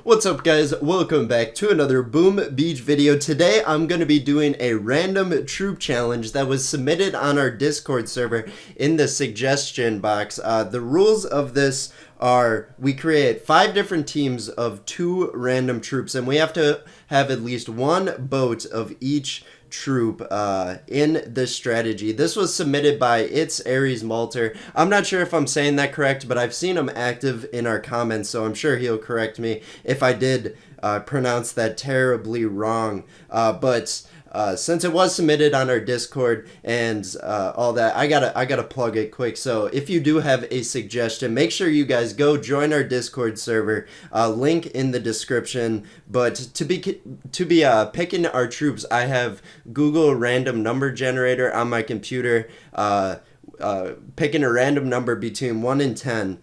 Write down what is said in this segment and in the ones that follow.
What's up guys, welcome back to another Boom Beach video. Today I'm going to be doing a random troop challenge that was submitted on our Discord server in the suggestion box. The rules of this are we create 5 different teams of 2 random troops, and we have to have at least 1 boat of each troop in this strategy. This was submitted by It's Aries Malter. I'm not sure if I'm saying that correct, but I've seen him active in our comments, so I'm sure he'll correct me if I did pronounce that terribly wrong. But since it was submitted on our Discord and all that, I gotta plug it quick. So if you do have a suggestion, make sure you guys go join our Discord server. Link in the description. But to be picking our troops, I have Google random number generator on my computer. Picking a random number between 1 and 10.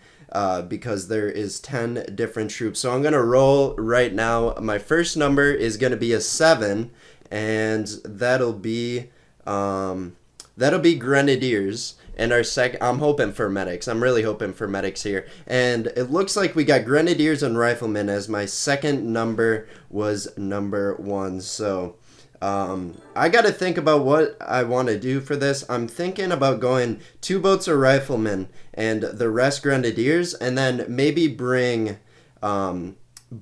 Because there is 10 different troops. So I'm gonna roll right now. My first number is gonna be a 7. And that'll be Grenadiers. And our I'm hoping for medics. I'm really hoping for medics here. And it looks like we got Grenadiers and Riflemen, as my second number was number 1. So I got to think about what I want to do for this. I'm thinking about going 2 boats of Riflemen and the rest Grenadiers, and then maybe bring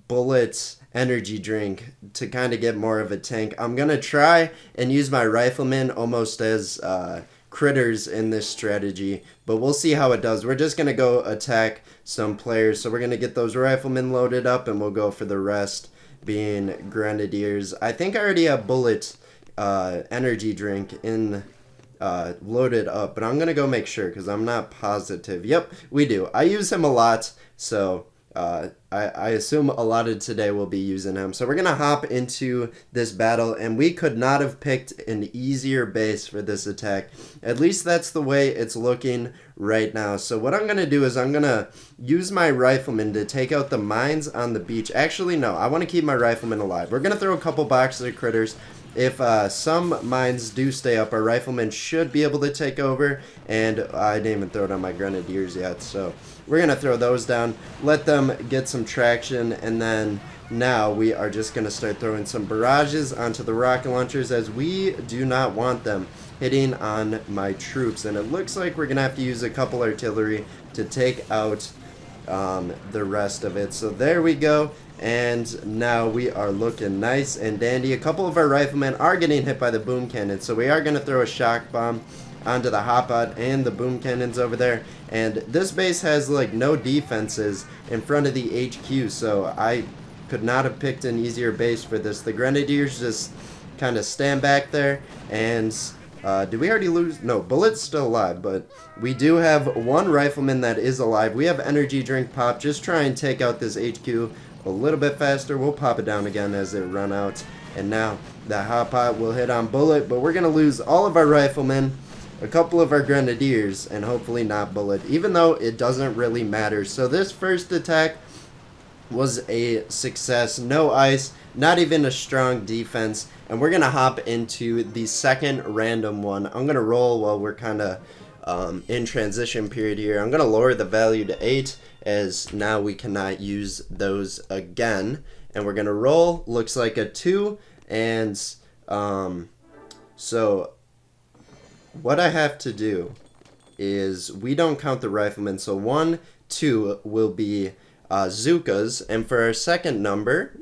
bullets energy drink to kind of get more of a tank. I'm gonna try and use my Riflemen almost as critters in this strategy, but we'll see how it does. We're just gonna go attack some players, so we're gonna get those Riflemen loaded up, and we'll go for the rest being Grenadiers. I think I already have bullet energy drink in loaded up, but I'm gonna go make sure because I'm not positive. Yep, we do. I use him a lot, so I assume a lot of today will be using him. So we're going to hop into this battle, and we could not have picked an easier base for this attack. At least that's the way it's looking right now. So what I'm going to do is I'm going to use my Riflemen to take out the mines on the beach. Actually, no, I want to keep my Riflemen alive. We're going to throw a couple boxes of critters. If some mines do stay up, our Riflemen should be able to take over, and I didn't even throw it on my Grenadiers yet, so we're going to throw those down, let them get some traction, and then now we are just going to start throwing some barrages onto the rocket launchers, as we do not want them hitting on my troops. And it looks like we're going to have to use a couple artillery to take out the rest of it. So there we go. And now we are looking nice and dandy. A couple of our Riflemen are getting hit by the boom cannon, so we are going to throw a shock bomb onto the hotbot and the boom cannons over there. And this base has like no defenses in front of the HQ, so I could not have picked an easier base for this. The Grenadiers just kind of stand back there, and did we already lose? No, Bullet's still alive, but we do have 1 Rifleman that is alive. We have energy drink pop. Just try and take out this HQ a little bit faster. We'll pop it down again as it run out. And now the hot pot will hit on Bullet, but we're going to lose all of our Riflemen, a couple of our Grenadiers, and hopefully not Bullet, even though it doesn't really matter. So this first attack was a success. No ice, not even a strong defense. And we're going to hop into the second random one. I'm going to roll while we're kind of in transition period here. I'm going to lower the value to 8, as now we cannot use those again. And we're going to roll. Looks like a 2. And so what I have to do is we don't count the Riflemen. So 1, 2 will be Zukas. And for our second number,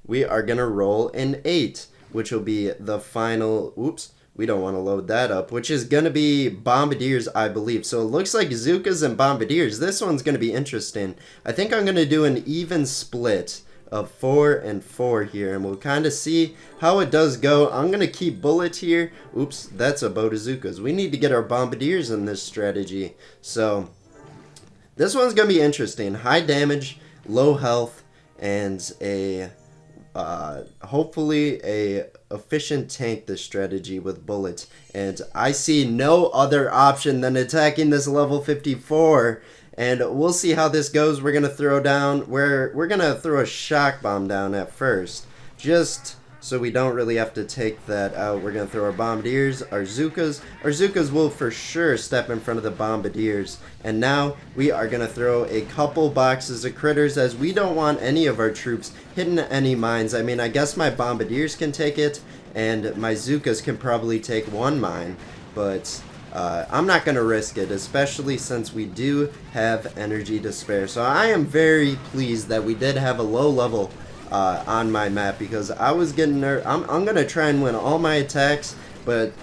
we are going to roll an 8, which will be the final. Oops. We don't want to load that up, which is going to be Bombardiers, I believe. So it looks like Zukas and Bombardiers. This one's going to be interesting. I think I'm going to do an even split of 4 and 4 here, and we'll kind of see how it does go. I'm going to keep Bullet here. Oops, that's a boat of Zukas. We need to get our Bombardiers in this strategy. So this one's going to be interesting. High damage, low health, and a hopefully a efficient tank this strategy with Bullets. And I see no other option than attacking this level 54, and we'll see how this goes. We're gonna throw down we're gonna throw a shock bomb down at first, just so we don't really have to take that out. We're going to throw our Bombardiers, our Zukas. Our Zukas will for sure step in front of the Bombardiers. And now we are going to throw a couple boxes of critters, as we don't want any of our troops hitting any mines. I mean, I guess my Bombardiers can take it, and my Zukas can probably take one mine, but I'm not going to risk it, especially since we do have energy to spare. So I am very pleased that we did have a low level on my map, because I was getting nervous. I'm going to try and win all my attacks, but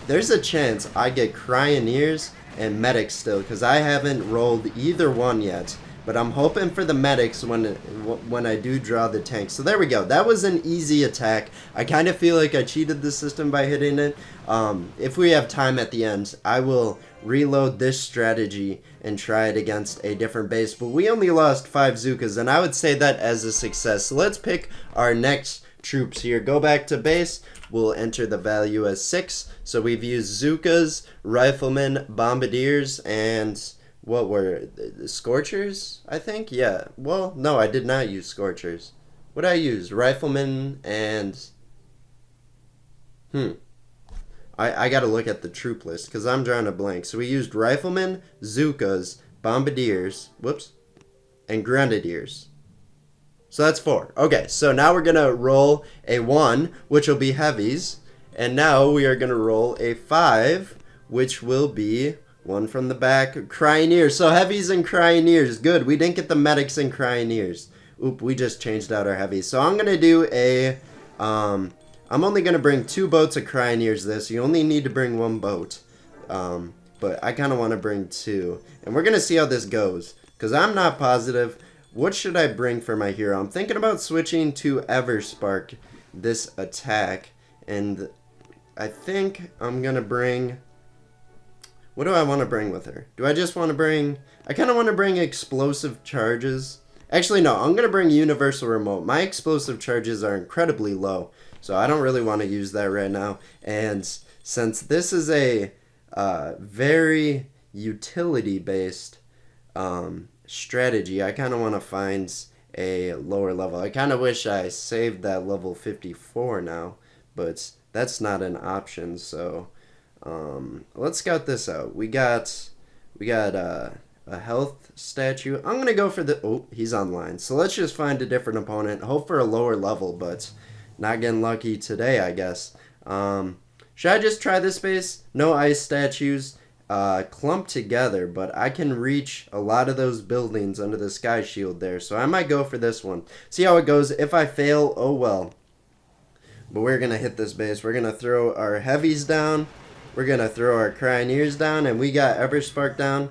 there's a chance I get Cryoneers and Medics still, because I haven't rolled either one yet. But I'm hoping for the Medics when I do draw the tank. So there we go. That was an easy attack. I kind of feel like I cheated the system by hitting it. If we have time at the end, I will reload this strategy and try it against a different base. But we only lost 5 Zukas, and I would say that as a success. So let's pick our next troops here. Go back to base. We'll enter the value as 6. So we've used Zukas, Riflemen, Bombardiers, and what were Scorchers, I think? Yeah. Well, no, I did not use Scorchers. What did I use? Riflemen and... I gotta look at the troop list, because I'm drawing a blank. So we used Riflemen, Zukas, Bombardiers, whoops, and Grenadiers. So that's 4. Okay, so now we're gonna roll a 1, which will be heavies. And now we are gonna roll a 5, which will be... one from the back, Cryoneers. So heavies and Cryoneers. Good. We didn't get the Medics and Cryoneers. Oop, we just changed out our heavies. So I'm going to do a... I'm only going to bring 2 boats of Cryoneers this. You only need to bring 1 boat. But I kind of want to bring 2. And we're going to see how this goes, because I'm not positive. What should I bring for my hero? I'm thinking about switching to Everspark this attack. And I think I'm going to bring... what do I want to bring with her? Do I just want to bring... I kind of want to bring explosive charges. Actually, no. I'm going to bring universal remote. My explosive charges are incredibly low, so I don't really want to use that right now. And since this is a very utility-based strategy, I kind of want to find a lower level. I kind of wish I saved that level 54 now, but that's not an option, so... let's scout this out. We got a health statue. I'm gonna go for the... oh, he's online. So let's just find a different opponent. Hope for a lower level, but not getting lucky today, I guess. Should I just try this base? No ice statues. Clumped together, but I can reach a lot of those buildings under the sky shield there. So I might go for this one. See how it goes. If I fail, oh well. But we're gonna hit this base. We're gonna throw our heavies down. We're going to throw our Cryoneers down, and we got Everspark down.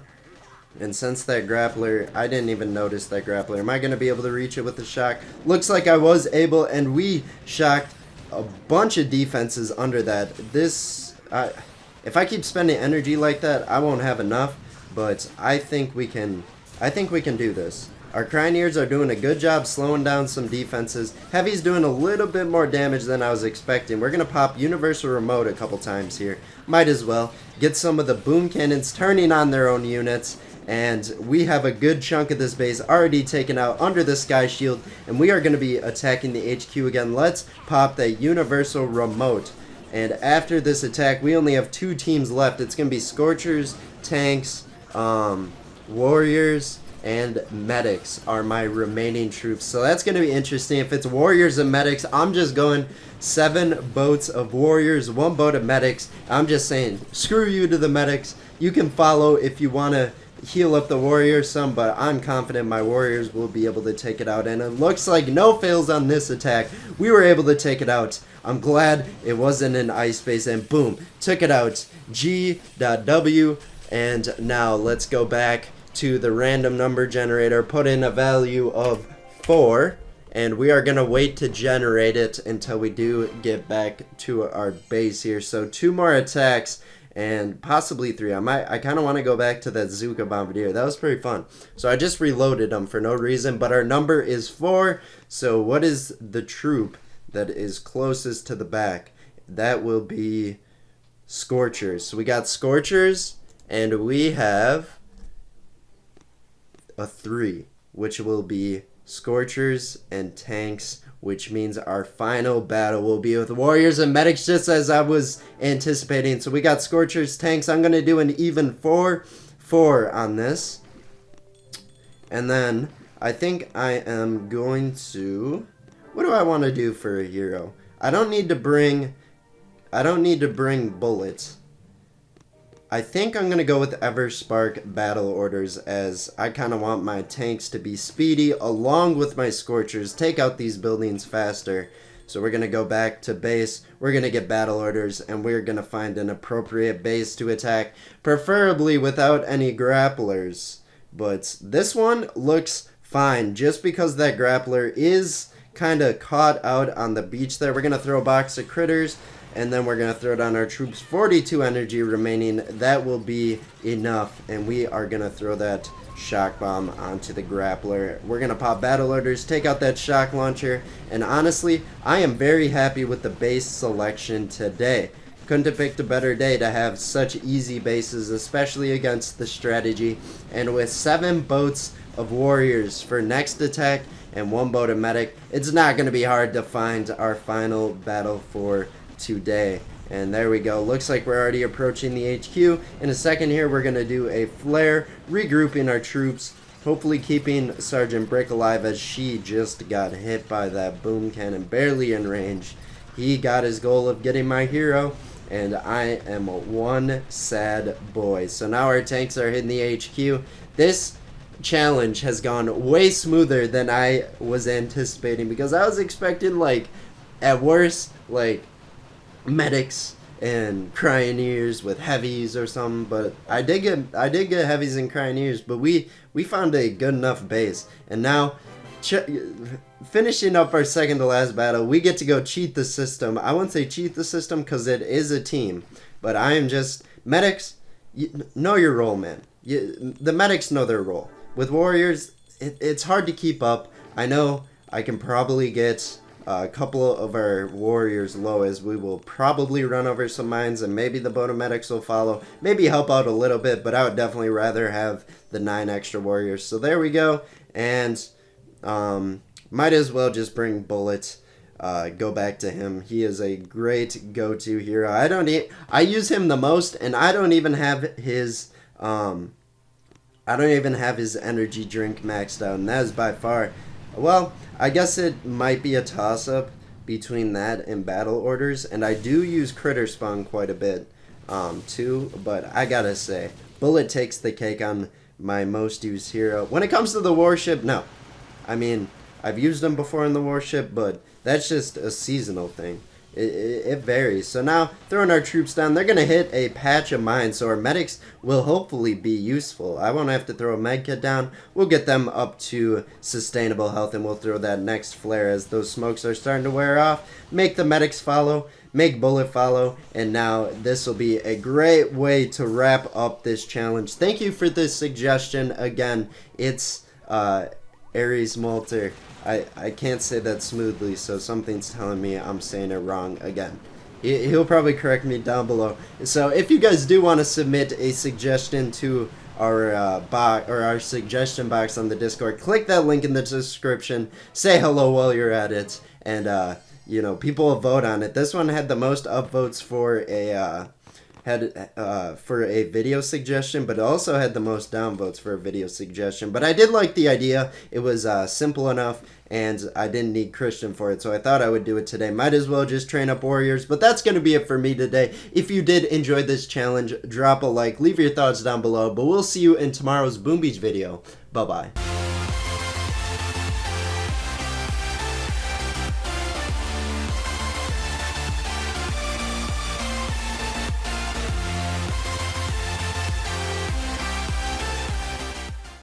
And since that grappler, I didn't even notice that grappler. Am I going to be able to reach it with the shock? Looks like I was able, and we shocked a bunch of defenses under that. If I keep spending energy like that, I won't have enough, but I think we can do this. Our Cryoneers are doing a good job slowing down some defenses. Heavy's doing a little bit more damage than I was expecting. We're going to pop Universal Remote a couple times here. Might as well. Get some of the boom cannons turning on their own units. And we have a good chunk of this base already taken out under the Sky Shield. And we are going to be attacking the HQ again. Let's pop the Universal Remote. And after this attack, we only have 2 teams left. It's going to be Scorchers, Tanks, Warriors, and Medics are my remaining troops. So that's going to be interesting. If it's Warriors and Medics, I'm just going 7 boats of Warriors, 1 boat of Medics. I'm just saying, screw you to the Medics. You can follow if you want to heal up the Warriors some, but I'm confident my Warriors will be able to take it out. And it looks like no fails on this attack. We were able to take it out. I'm glad it wasn't an ice base, and boom, took it out. G.W. And now let's go back to the random number generator, put in a value of 4, and we are going to wait to generate it until we do get back to our base here. So 2 more attacks and possibly 3. I kind of want to go back to that Zuka Bombardier. That was pretty fun. So I just reloaded them for no reason, but our number is 4. So what is the troop that is closest to the back? That will be Scorchers. So we got Scorchers, and we have a 3, which will be Scorchers and tanks, which means our final battle will be with warriors and medics, just as I was anticipating. So we got Scorchers, tanks. I'm going to do an even 4-4 on this. And then I think I am going to... What do I want to do for a hero? I don't need to bring bullets. I think I'm going to go with Everspark battle orders, as I kind of want my tanks to be speedy along with my Scorchers, take out these buildings faster. So we're going to go back to base, we're going to get battle orders, and we're going to find an appropriate base to attack, preferably without any grapplers. But this one looks fine, just because that grappler is kind of caught out on the beach there. We're going to throw a box of critters, and then we're going to throw down our troops. 42 energy remaining. That will be enough. And we are going to throw that shock bomb onto the grappler. We're going to pop battle orders, take out that shock launcher. And honestly, I am very happy with the base selection today. Couldn't have picked a better day to have such easy bases, especially against the strategy. And with 7 boats of warriors for next attack and 1 boat of medic, it's not going to be hard to find our final battle for today. And there we go. Looks like we're already approaching the HQ. In a second here, we're going to do a flare, regrouping our troops, hopefully keeping Sergeant Brick alive, as she just got hit by that boom cannon, barely in range. He got his goal of getting my hero, and I am one sad boy. So now our tanks are hitting the HQ. This challenge has gone way smoother than I was anticipating, because I was expecting, like, at worst, like, medics and cryoneers with heavies or something. But I did get heavies and cryoneers, but we found a good enough base. And now finishing up our second to last battle, we get to go cheat the system. I wouldn't say cheat the system, because it is a team, but I am just medics. Know your role, man. The medics know their role. With warriors, it's hard to keep up. I know I can probably get a couple of our warriors low, as we will probably run over some mines, and maybe the boat of medics will follow, maybe help out a little bit, but I would definitely rather have the 9 extra warriors. So there we go. And might as well just bring bullets, go back to him. He is a great go-to hero. I use him the most, and I don't even have his energy drink maxed out, and that is by far, well, I guess it might be a toss-up between that and battle orders, and I do use critter spawn quite a bit too, but I gotta say, bullet takes the cake on my most used hero. When it comes to the warship, no. I mean, I've used them before in the warship, but that's just a seasonal thing. It varies. So now, throwing our troops down, they're going to hit a patch of mines, so our medics will hopefully be useful. I won't have to throw a med kit down. We'll get them up to sustainable health, and we'll throw that next flare as those smokes are starting to wear off. Make the medics follow, make bullet follow, and now this will be a great way to wrap up this challenge. Thank you for this suggestion. Again, it's Ares Molter. I can't say that smoothly, so something's telling me I'm saying it wrong again. He'll probably correct me down below. So if you guys do want to submit a suggestion to our our suggestion box on the Discord, click that link in the description. Say hello while you're at it, and you know, people will vote on it. This one had the most upvotes for a video suggestion, but it also had the most downvotes for a video suggestion. But I did like the idea. It was simple enough, and I didn't need Christian for it, so I thought I would do it today. Might as well just train up warriors. But that's going to be it for me today. If you did enjoy this challenge, drop a like, leave your thoughts down below. But we'll see you in tomorrow's Boom Beach video. Bye-bye.